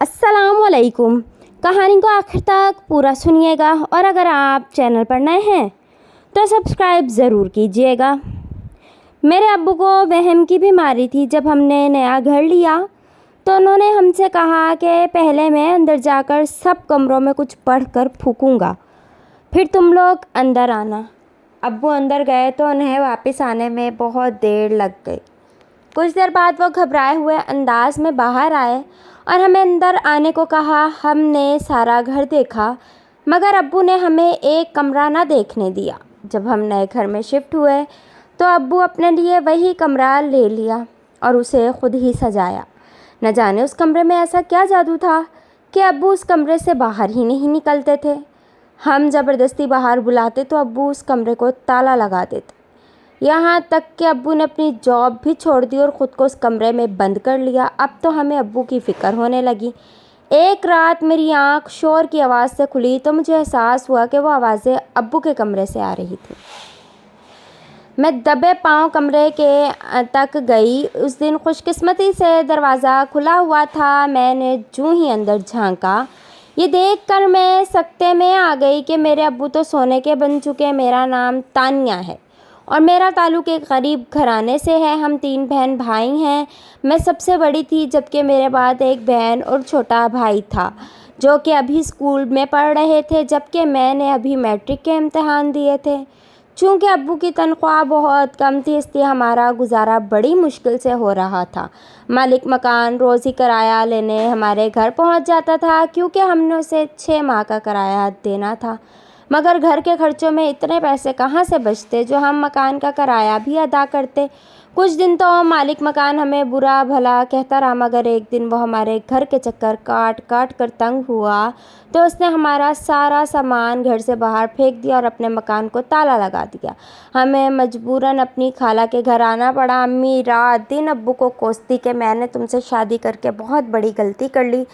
अस्सलाम वालेकुम। कहानी को आखिर तक पूरा सुनिएगा और अगर आप चैनल पर नए हैं तो सब्सक्राइब ज़रूर कीजिएगा। मेरे अब्बू को वहम की बीमारी थी। जब हमने नया घर लिया तो उन्होंने हमसे कहा कि पहले मैं अंदर जाकर सब कमरों में कुछ पढ़ कर फूकूँगा, फिर तुम लोग अंदर आना। अब्बू अंदर गए तो उन्हें वापस आने में बहुत देर लग गई। कुछ देर बाद वो घबराए हुए अंदाज में बाहर आए और हमें अंदर आने को कहा। हमने सारा घर देखा मगर अब्बू ने हमें एक कमरा ना देखने दिया। जब हम नए घर में शिफ्ट हुए तो अब्बू अपने लिए वही कमरा ले लिया और उसे खुद ही सजाया। न जाने उस कमरे में ऐसा क्या जादू था कि अब्बू उस कमरे से बाहर ही नहीं निकलते थे। हम ज़बरदस्ती बाहर बुलाते तो अब्बू उस कमरे को ताला लगा देते। यहाँ तक कि अब्बू ने अपनी जॉब भी छोड़ दी और ख़ुद को उस कमरे में बंद कर लिया। अब तो हमें अब्बू की फ़िक्र होने लगी। एक रात मेरी आँख शोर की आवाज़ से खुली तो मुझे एहसास हुआ कि वो आवाज़ें अब्बू के कमरे से आ रही थी। मैं दबे पाँव कमरे के तक गई। उस दिन खुशकिस्मती से दरवाज़ा खुला हुआ था। मैंने जूँ ही अंदर झांका, ये देखकर मैं सकते में आ गई कि मेरे अब्बू तो सोने के बन चुके। मेरा नाम तानिया है और मेरा ताल्लुक़ एक गरीब घराने से है। हम 3 बहन भाई हैं। मैं सबसे बड़ी थी, जबकि मेरे बाद एक बहन और छोटा भाई था जो कि अभी स्कूल में पढ़ रहे थे, जबकि मैंने अभी मैट्रिक के इम्तहान दिए थे। चूँकि अब्बू की तनख्वाह बहुत कम थी इसलिए हमारा गुजारा बड़ी मुश्किल से हो रहा था। मालिक मकान रोज़ ही किराया लेने हमारे घर पहुंच जाता था, क्योंकि हमने उसे 6 माह का किराया देना था। मगर घर के खर्चों में इतने पैसे कहाँ से बचते जो हम मकान का किराया भी अदा करते। कुछ दिन तो मालिक मकान हमें बुरा भला कहता रहा, मगर एक दिन वो हमारे घर के चक्कर काट काट कर तंग हुआ तो उसने हमारा सारा सामान घर से बाहर फेंक दिया और अपने मकान को ताला लगा दिया। हमें मजबूरन अपनी खाला के घर आना पड़ा। अम्मी रात दिन अब्बू को कोसती कि मैंने तुमसे शादी करके बहुत बड़ी गलती कर ली,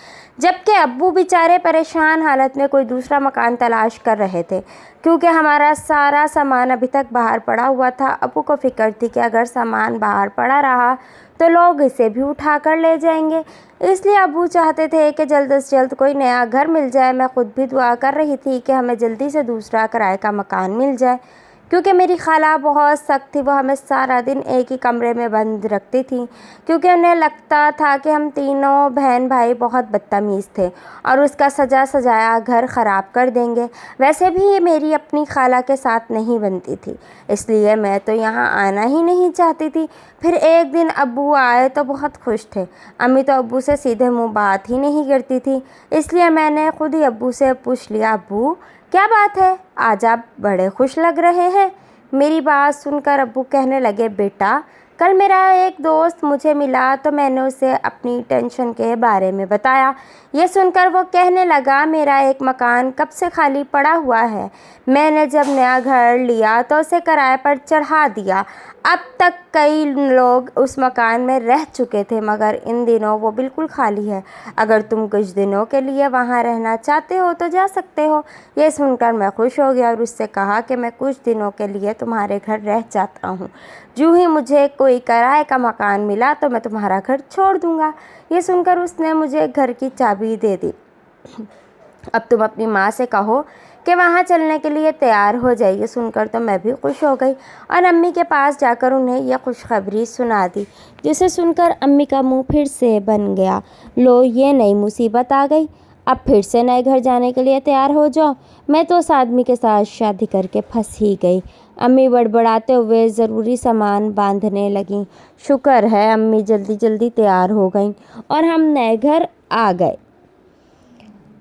जबकि अब्बू बेचारे परेशान हालत में कोई दूसरा मकान तलाश कर रहे थे, क्योंकि हमारा सारा सामान अभी तक बाहर पड़ा हुआ था। अब्बू को फ़िक्र थी कि अगर सामान बाहर पड़ा रहा तो लोग इसे भी उठा कर ले जाएंगे, इसलिए अब्बू चाहते थे कि जल्द से जल्द कोई नया घर मिल जाए। मैं खुद भी दुआ कर रही थी कि हमें जल्दी से दूसरा किराए का मकान मिल जाए, क्योंकि मेरी खाला बहुत सख्त थी। वो हमें सारा दिन एक ही कमरे में बंद रखती थी, क्योंकि उन्हें लगता था कि हम तीनों बहन भाई बहुत बदतमीज़ थे और उसका सजा सजाया घर ख़राब कर देंगे। वैसे भी ये मेरी अपनी खाला के साथ नहीं बनती थी, इसलिए मैं तो यहाँ आना ही नहीं चाहती थी। फिर एक दिन अब्बू आए तो बहुत खुश थे। अम्मी तो अब्बू से सीधे मुँह बात ही नहीं करती थी, इसलिए मैंने खुद ही अब्बू से पूछ लिया, अब्बू क्या बात है, आज आप बड़े खुश लग रहे हैं। मेरी बात सुनकर अब्बू कहने लगे, बेटा कल मेरा एक दोस्त मुझे मिला तो मैंने उसे अपनी टेंशन के बारे में बताया। ये सुनकर वो कहने लगा, मेरा एक मकान कब से खाली पड़ा हुआ है। मैंने जब नया घर लिया तो उसे किराए पर चढ़ा दिया। अब तक कई लोग उस मकान में रह चुके थे, मगर इन दिनों वो बिल्कुल खाली है। अगर तुम कुछ दिनों के लिए वहाँ रहना चाहते हो तो जा सकते हो। ये सुनकर मैं खुश हो गया और उससे कहा कि मैं कुछ दिनों के लिए तुम्हारे घर रह जाता हूँ। यूँ ही मुझे कोई किराए का मकान मिला तो मैं तुम्हारा घर छोड़ दूँगा। ये सुनकर उसने मुझे घर की चाबी दे दी। अब तुम अपनी माँ से कहो कि वहाँ चलने के लिए तैयार हो जाइए। सुनकर तो मैं भी खुश हो गई और अम्मी के पास जाकर उन्हें यह खुशखबरी सुना दी, जिसे सुनकर अम्मी का मुंह फिर से बन गया। लो, ये नई मुसीबत आ गई, अब फिर से नए घर जाने के लिए तैयार हो जाओ। मैं तो उस आदमी के साथ शादी करके फंस ही गई। अम्मी बड़बड़ाते हुए ज़रूरी सामान बांधने लगीं। शुक्र है अम्मी जल्दी जल्दी तैयार हो गईं और हम नए घर आ गए।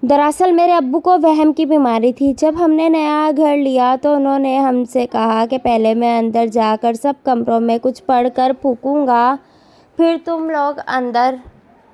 दरअसल मेरे अब्बू को वहम की बीमारी थी। जब हमने नया घर लिया तो उन्होंने हमसे कहा कि पहले मैं अंदर जाकर सब कमरों में कुछ पढ़ कर फूकूँगा, फिर तुम लोग अंदर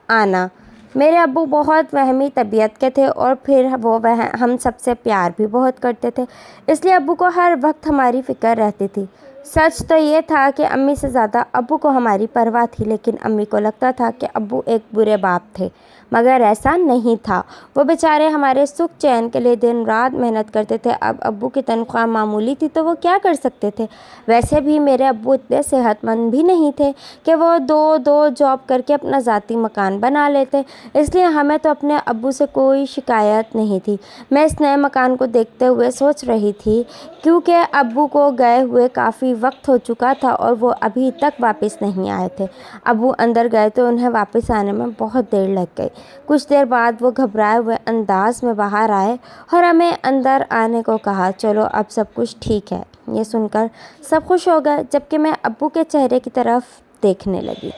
आना। मेरे अब्बू बहुत वहमी तबीयत के थे और फिर वो हम सबसे प्यार भी बहुत करते थे, इसलिए अब्बू को हर वक्त हमारी फ़िक्र रहती थी। सच तो ये था कि अम्मी से ज़्यादा अब्बू को हमारी परवाह थी, लेकिन अम्मी को लगता था कि अब्बू एक बुरे बाप थे। मगर ऐसा नहीं था। वो बेचारे हमारे सुख चैन के लिए दिन रात मेहनत करते थे। अब अब्बू की तनख्वाह मामूली थी तो वो क्या कर सकते थे। वैसे भी मेरे अब्बू इतने सेहतमंद भी नहीं थे कि वो दो दो जॉब करके अपना ज़ाती मकान बना लेते, इसलिए हमें तो अपने अब्बू से कोई शिकायत नहीं थी। मैं इस नए मकान को देखते हुए सोच रही थी, क्योंकि अब्बू को गए हुए काफ़ी वक्त हो चुका था और वो अभी तक वापस नहीं आए थे। अब्बू अंदर गए तो उन्हें वापस आने में बहुत देर लग गई। कुछ देर बाद वो घबराए हुए अंदाज में बाहर आए और हमें अंदर आने को कहा। चलो अब सब कुछ ठीक है। ये सुनकर सब खुश हो गए, जबकि मैं अब्बू के चेहरे की तरफ देखने लगी।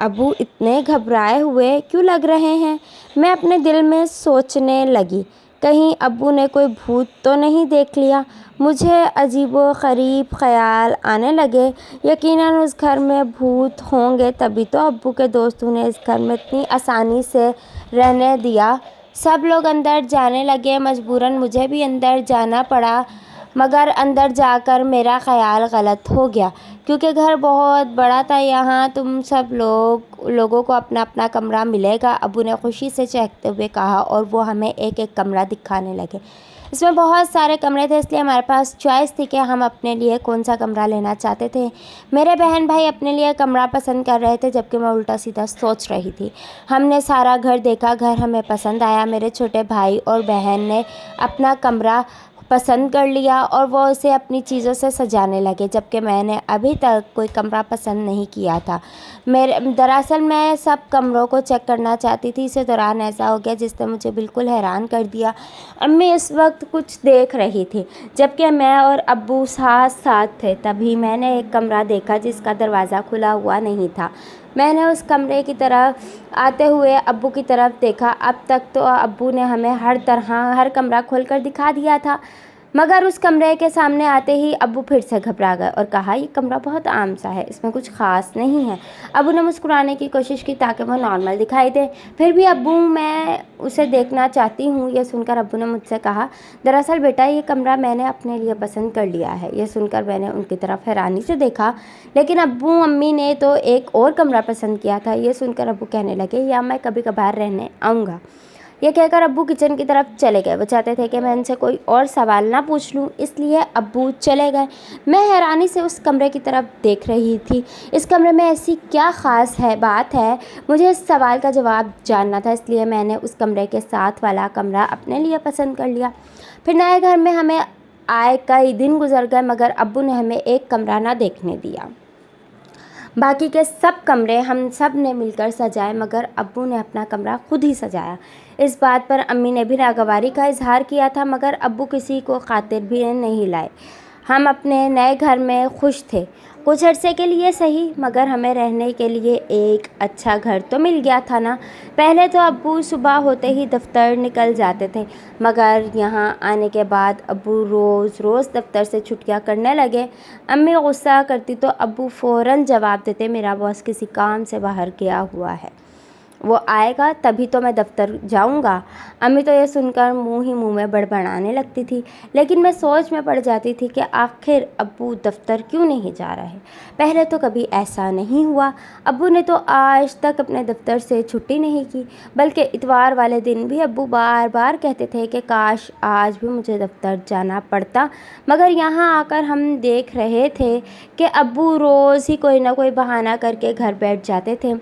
अब्बू इतने घबराए हुए क्यों लग रहे हैं? मैं अपने दिल में सोचने लगी, कहीं अब्बू ने कोई भूत तो नहीं देख लिया। मुझे अजीबो गरीब ख्याल आने लगे। यकीनन उस घर में भूत होंगे, तभी तो अब्बू के दोस्तों ने इस घर में इतनी आसानी से रहने दिया। सब लोग अंदर जाने लगे, मजबूरन मुझे भी अंदर जाना पड़ा, मगर अंदर जाकर मेरा ख़याल गलत हो गया, क्योंकि घर बहुत बड़ा था। यहाँ तुम सब लोगों को अपना अपना कमरा मिलेगा, अब्बू ने खुशी से चहकते हुए कहा, और वो हमें एक एक कमरा दिखाने लगे। इसमें बहुत सारे कमरे थे, इसलिए हमारे पास चॉइस थी कि हम अपने लिए कौन सा कमरा लेना चाहते थे। मेरे बहन भाई अपने लिए कमरा पसंद कर रहे थे, जबकि मैं उल्टा सीधा सोच रही थी। हमने सारा घर देखा, घर हमें पसंद आया। मेरे छोटे भाई और बहन ने अपना कमरा पसंद कर लिया और वो उसे अपनी चीज़ों से सजाने लगे, जबकि मैंने अभी तक कोई कमरा पसंद नहीं किया था। दरअसल मैं सब कमरों को चेक करना चाहती थी। इस दौरान ऐसा हो गया जिसने मुझे बिल्कुल हैरान कर दिया। अम्मी इस वक्त कुछ देख रही थी, जबकि मैं और अब्बू साथ साथ थे। तभी मैंने एक कमरा देखा जिसका दरवाज़ा खुला हुआ नहीं था। मैंने उस कमरे की तरफ आते हुए अब्बू की तरफ देखा। अब तक तो अब्बू ने हमें हर कमरा खोलकर दिखा दिया था, मगर उस कमरे के सामने आते ही अब्बू फिर से घबरा गए और कहा, ये कमरा बहुत आम सा है, इसमें कुछ ख़ास नहीं है। अब्बू ने मुस्कुराने की कोशिश की ताकि वो नॉर्मल दिखाई दे। फिर भी अब्बू, मैं उसे देखना चाहती हूँ। ये सुनकर अब्बू ने मुझसे कहा, दरअसल बेटा ये कमरा मैंने अपने लिए पसंद कर लिया है। ये सुनकर मैंने उनकी तरफ हैरानी से देखा, लेकिन अब्बू अम्मी ने तो एक और कमरा पसंद किया था। ये सुनकर अब्बू कहने लगे, या मैं कभी कभार रहने आऊँगा। ये कहकर अब्बू किचन की तरफ चले गए। वो चाहते थे कि मैं उनसे कोई और सवाल ना पूछ लूँ, इसलिए अब्बू चले गए। मैं हैरानी से उस कमरे की तरफ देख रही थी। इस कमरे में ऐसी क्या ख़ास बात है? मुझे इस सवाल का जवाब जानना था, इसलिए मैंने उस कमरे के साथ वाला कमरा अपने लिए पसंद कर लिया। फिर नए घर में हमें आए कई दिन गुजर गए, मगर अब्बू ने हमें एक कमरा ना देखने दिया। बाकी के सब कमरे हम सब ने मिलकर सजाए, मगर अब्बू ने अपना कमरा खुद ही सजाया। इस बात पर अम्मी ने भी नागवारी का इजहार किया था, मगर अब्बू किसी को खातिर भी नहीं लाए। हम अपने नए घर में खुश थे, कुछ अरसे के लिए सही, मगर हमें रहने के लिए एक अच्छा घर तो मिल गया था ना। पहले तो अब्बू सुबह होते ही दफ्तर निकल जाते थे, मगर यहाँ आने के बाद अब्बू रोज़ रोज़ दफ्तर से छुट्टियाँ करने लगे। अम्मी गुस्सा करती तो अब्बू फ़ौरन जवाब देते, मेरा बॉस किसी काम से बाहर गया हुआ है, वो आएगा तभी तो मैं दफ्तर जाऊंगा। अम्मी तो ये सुनकर मुंह ही मुंह में बड़बड़ाने लगती थी, लेकिन मैं सोच में पड़ जाती थी कि आखिर अब्बू दफ्तर क्यों नहीं जा रहे। पहले तो कभी ऐसा नहीं हुआ। अब्बू ने तो आज तक अपने दफ्तर से छुट्टी नहीं की, बल्कि इतवार वाले दिन भी अब्बू बार बार कहते थे कि काश आज भी मुझे दफ्तर जाना पड़ता। मगर यहाँ आकर हम देख रहे थे कि अब्बू रोज़ ही कोई ना कोई बहाना करके घर बैठ जाते थे।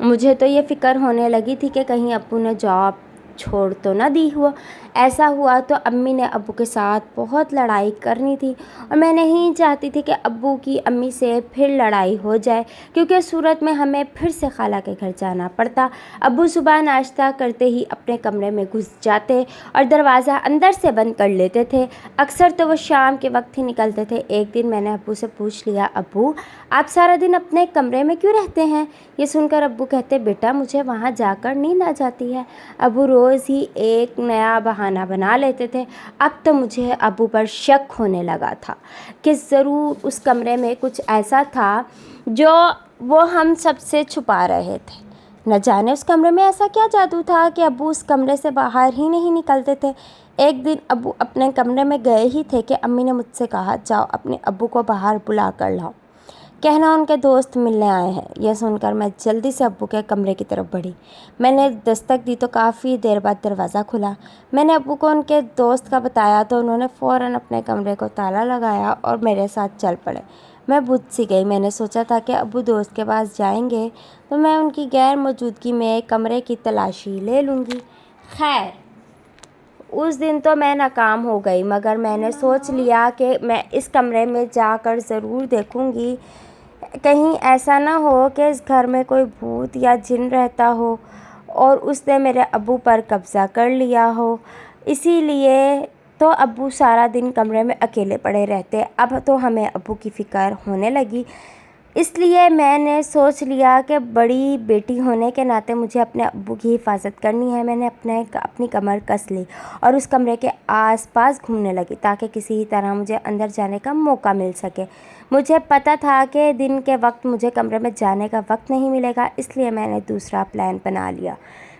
मुझे तो ये फ़िक्र होने लगी थी कि कहीं अब्बू ने जॉब छोड़ तो ना दी हुआ। ऐसा हुआ तो अम्मी ने अब्बू के साथ बहुत लड़ाई करनी थी, और मैं नहीं चाहती थी कि अब्बू की अम्मी से फिर लड़ाई हो जाए, क्योंकि सूरत में हमें फिर से खाला के घर जाना पड़ता। अब्बू सुबह नाश्ता करते ही अपने कमरे में घुस जाते और दरवाज़ा अंदर से बंद कर लेते थे। अक्सर तो वो शाम के वक्त ही निकलते थे। एक दिन मैंने अब्बू से पूछ लिया, अब्बू आप सारा दिन अपने कमरे में क्यों रहते हैं? ये सुनकर अब्बू कहते, बेटा मुझे वहाँ जाकर नींद आ जाती है। अब्बू रोज़ ही एक नया बहाना बना लेते थे। अब तो मुझे अब्बू पर शक होने लगा था कि ज़रूर उस कमरे में कुछ ऐसा था जो वो हम सबसे छुपा रहे थे। न जाने उस कमरे में ऐसा क्या जादू था कि अब्बू उस कमरे से बाहर ही नहीं निकलते थे। एक दिन अब्बू अपने कमरे में गए ही थे कि अम्मी ने मुझसे कहा, जाओ अपने अब्बू को बाहर बुला कर लाओ। कहना उनके दोस्त मिलने आए हैं। यह सुनकर मैं जल्दी से अब्बू के कमरे की तरफ बढ़ी। मैंने दस्तक दी तो काफ़ी देर बाद दरवाज़ा खुला। मैंने अब्बू को उनके दोस्त का बताया तो उन्होंने फ़ौरन अपने कमरे को ताला लगाया और मेरे साथ चल पड़े। मैं बुझ सी गई। मैंने सोचा था कि अब्बू दोस्त के पास जाएंगे तो मैं उनकी गैर मौजूदगी में कमरे की तलाशी ले लूँगी। खैर, उस दिन तो मैं नाकाम हो गई, मगर मैंने सोच लिया कि मैं इस कमरे में जाकर ज़रूर देखूँगी। कहीं ऐसा ना हो कि इस घर में कोई भूत या जिन रहता हो और उसने मेरे अब्बू पर कब्ज़ा कर लिया हो। इसीलिए तो अब्बू सारा दिन कमरे में अकेले पड़े रहते। अब तो हमें अब्बू की फ़िक्र होने लगी। इसलिए मैंने सोच लिया कि बड़ी बेटी होने के नाते मुझे अपने अब्बू की हिफाजत करनी है। मैंने अपनी कमर कस ली और उस कमरे के आसपास घूमने लगी ताकि किसी तरह मुझे अंदर जाने का मौका मिल सके। मुझे पता था कि दिन के वक्त मुझे कमरे में जाने का वक्त नहीं मिलेगा, इसलिए मैंने दूसरा प्लान बना लिया।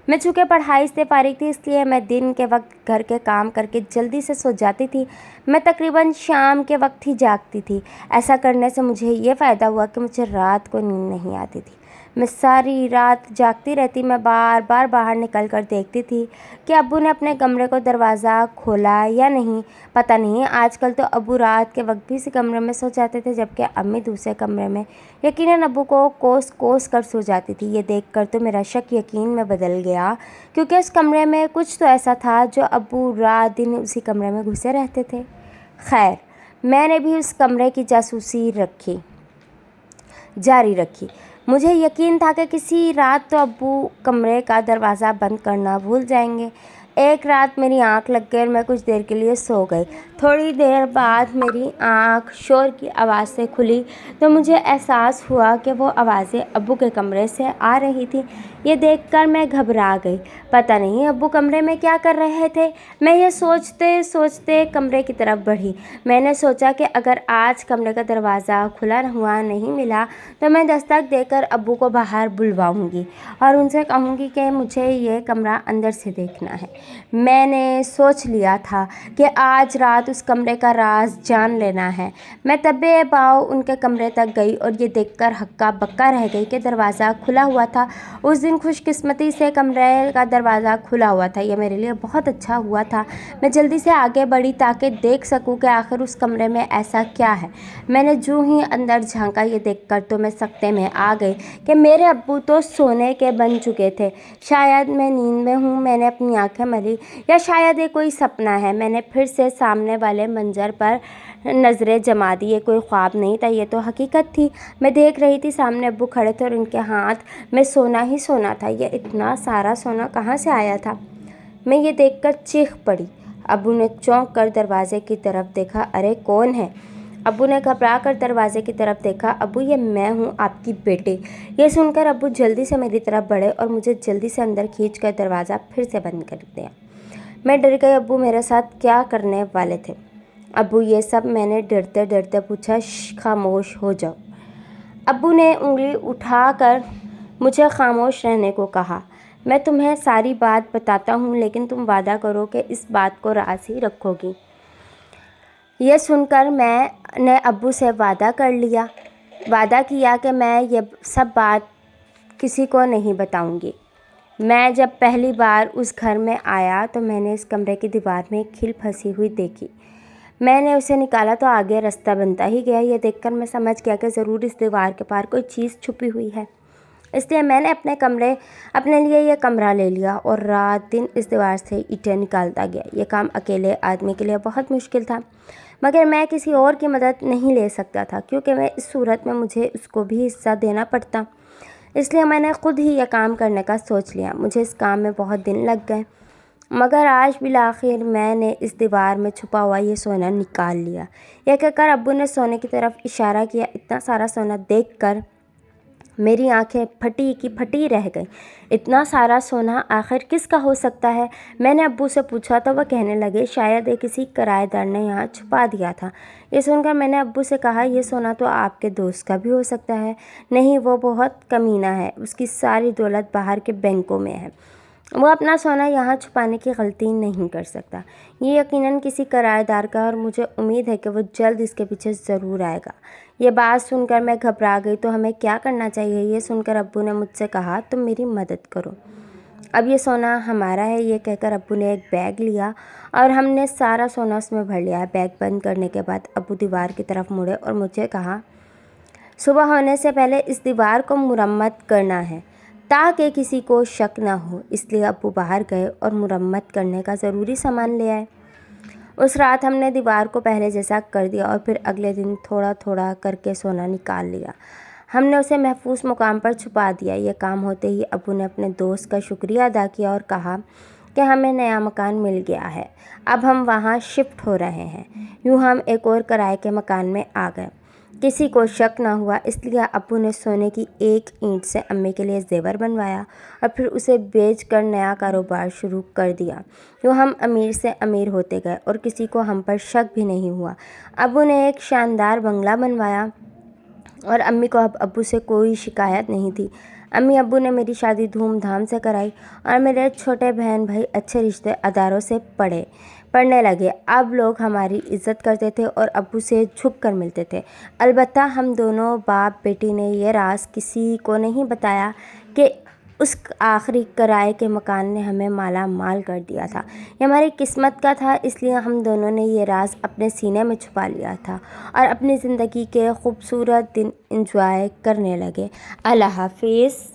मैं चूँकि पढ़ाई से फारिग थी, इसलिए मैं दिन के वक्त घर के काम करके जल्दी से सो जाती थी। मैं तकरीबन शाम के वक्त ही जागती थी। ऐसा करने से मुझे ये फ़ायदा हुआ कि मुझे रात को नींद नहीं आती थी। मैं सारी रात जागती रहती। मैं बार बार बाहर निकल कर देखती थी कि अब्बू ने अपने कमरे को दरवाज़ा खोला या नहीं। पता नहीं, आजकल तो अब्बू रात के वक्त भी इसी कमरे में सो जाते थे, जबकि अम्मी दूसरे कमरे में। यकीनन अब्बू को कोस कोस कर सो जाती थी। ये देखकर तो मेरा शक यकीन में बदल गया, क्योंकि उस कमरे में कुछ तो ऐसा था जो अब्बू रात दिन उसी कमरे में घुसे रहते थे। खैर, मैंने भी उस कमरे की जासूसी जारी रखी। मुझे यकीन था कि किसी रात तो अब्बू कमरे का दरवाज़ा बंद करना भूल जाएंगे। एक रात मेरी आंख लग गई और मैं कुछ देर के लिए सो गई। थोड़ी देर बाद मेरी आंख शोर की आवाज़ से खुली तो मुझे एहसास हुआ कि वो आवाज़ें अब्बू के कमरे से आ रही थी। ये देखकर मैं घबरा गई। पता नहीं अब्बू कमरे में क्या कर रहे थे। मैं ये सोचते सोचते कमरे की तरफ बढ़ी। मैंने सोचा कि अगर आज कमरे का दरवाज़ा खुला हुआ नहीं मिला तो मैं दस्तक देकर अब्बू को बाहर बुलवाऊंगी और उनसे कहूँगी कि मुझे ये कमरा अंदर से देखना है। मैंने सोच लिया था कि आज रात उस कमरे का राज जान लेना है। मैं तब्बे पाँव उनके कमरे तक गई और ये देखकर हक्का बक्का रह गई कि दरवाज़ा खुला हुआ था। उस दिन खुशकिस्मती से कमरे का दरवाज़ा खुला हुआ था। यह मेरे लिए बहुत अच्छा हुआ था। मैं जल्दी से आगे बढ़ी ताकि देख सकूं कि आखिर उस कमरे में ऐसा क्या है। मैंने जो ही अंदर झांका, ये देखकर तो मैं सकते में आ गई कि मेरे अब्बू तो सोने के बन चुके थे। शायद मैं नींद में हूँ। मैंने अपनी आंखें मली, या शायद ये कोई सपना है। मैंने फिर से सामने वाले मंजर पर नज़रें जमा दी। ये कोई ख्वाब नहीं था, ये तो हकीकत थी। मैं देख रही थी सामने अब्बू खड़े थे और उनके हाथ में सोना ही सोना था। ये इतना सारा सोना कहाँ से आया था? मैं ये देखकर चीख पड़ी। अब्बू ने चौंक कर दरवाजे की तरफ देखा। अरे कौन है? अब्बू ने घबरा कर दरवाजे की तरफ देखा। अब्बू, ये मैं हूँ, आपकी बेटी। ये सुनकर अब्बू जल्दी से मेरी तरफ बढ़े और मुझे जल्दी से अंदर खींच कर दरवाज़ा फिर से बंद कर दिया। मैं डर गई। अब्बू मेरे साथ क्या करने वाले थे? अब्बू, ये सब? मैंने डरते डरते पूछा। खामोश हो जाओ। अब्बू ने उंगली उठाकर मुझे खामोश रहने को कहा। मैं तुम्हें सारी बात बताता हूँ, लेकिन तुम वादा करो कि इस बात को राज ही रखोगी। यह सुनकर मैंने अब्बू से वादा कर लिया। वादा किया कि मैं ये सब बात किसी को नहीं बताऊँगी। मैं जब पहली बार उस घर में आया तो मैंने इस कमरे की दीवार में एक खिल फंसी हुई देखी। मैंने उसे निकाला तो आगे रास्ता बनता ही गया। ये देखकर मैं समझ गया कि ज़रूर इस दीवार के पार कोई चीज़ छुपी हुई है। इसलिए मैंने अपने लिए यह कमरा ले लिया और रात दिन इस दीवार से ईंटें निकालता गया। ये काम अकेले आदमी के लिए बहुत मुश्किल था, मगर मैं किसी और की मदद नहीं ले सकता था, क्योंकि मैं इस सूरत में मुझे उसको भी हिस्सा देना पड़ता। इसलिए मैंने खुद ही यह काम करने का सोच लिया। मुझे इस काम में बहुत दिन लग गए, मगर आज बिलाखिर मैंने इस दीवार में छुपा हुआ ये सोना निकाल लिया। यह कहकर अब्बू ने सोने की तरफ इशारा किया। इतना सारा सोना देखकर मेरी आंखें फटी की फटी रह गईं। इतना सारा सोना आखिर किसका हो सकता है? मैंने अब्बू से पूछा तो वह कहने लगे, शायद ये किसी किराएदार ने यहाँ छुपा दिया था। ये सुनकर मैंने अब्बू से कहा, ये सोना तो आपके दोस्त का भी हो सकता है। नहीं, वो बहुत कमीना है, उसकी सारी दौलत बाहर के बैंकों में है। وہ اپنا سونا یہاں چھپانے کی غلطی نہیں کر سکتا۔ یہ یقیناً کسی کرایہ دار کا ہے اور مجھے امید ہے کہ وہ جلد اس کے پیچھے ضرور آئے گا۔ یہ بات سن کر میں گھبرا گئی۔ تو ہمیں کیا کرنا چاہیے؟ یہ سن کر ابو نے مجھ سے کہا، تم میری مدد کرو، اب یہ سونا ہمارا ہے۔ یہ کہہ کر ابو نے ایک بیگ لیا اور ہم نے سارا سونا اس میں بھر لیا۔ بیگ بند کرنے کے بعد ابو دیوار کی طرف مڑے اور مجھے کہا، صبح ہونے سے پہلے اس دیوار کو مرمت کرنا ہے تاکہ کسی کو شک نہ ہو۔ اس لیے ابو باہر گئے اور مرمت کرنے کا ضروری سامان لے آئے۔ اس رات ہم نے دیوار کو پہلے جیسا کر دیا اور پھر اگلے دن تھوڑا تھوڑا کر کے سونا نکال لیا۔ ہم نے اسے محفوظ مقام پر چھپا دیا۔ یہ کام ہوتے ہی ابو نے اپنے دوست کا شکریہ ادا کیا اور کہا کہ ہمیں نیا مکان مل گیا ہے، اب ہم وہاں شفٹ ہو رہے ہیں۔ یوں ہم ایک اور کرائے کے مکان میں آ گئے۔ کسی کو شک نہ ہوا، اس لیے ابو نے سونے کی ایک اینٹ سے امی کے لیے زیور بنوایا اور پھر اسے بیچ کر نیا کاروبار شروع کر دیا۔ یوں ہم امیر سے امیر ہوتے گئے اور کسی کو ہم پر شک بھی نہیں ہوا۔ ابو نے ایک شاندار بنگلہ بنوایا اور امی کو اب ابو سے کوئی شکایت نہیں تھی۔ امی ابو نے میری شادی دھوم دھام سے کرائی اور میرے چھوٹے بہن بھائی اچھے رشتے داروں سے پڑھنے لگے۔ اب لوگ ہماری عزت کرتے تھے اور ابو سے جھک کر ملتے تھے۔ البتہ ہم دونوں باپ بیٹی نے یہ راز کسی کو نہیں بتایا کہ اس آخری کرائے کے مکان نے ہمیں مالا مال کر دیا تھا۔ یہ ہماری قسمت کا تھا، اس لیے ہم دونوں نے یہ راز اپنے سینے میں چھپا لیا تھا اور اپنی زندگی کے خوبصورت دن انجوائے کرنے لگے۔ اللہ حافظ۔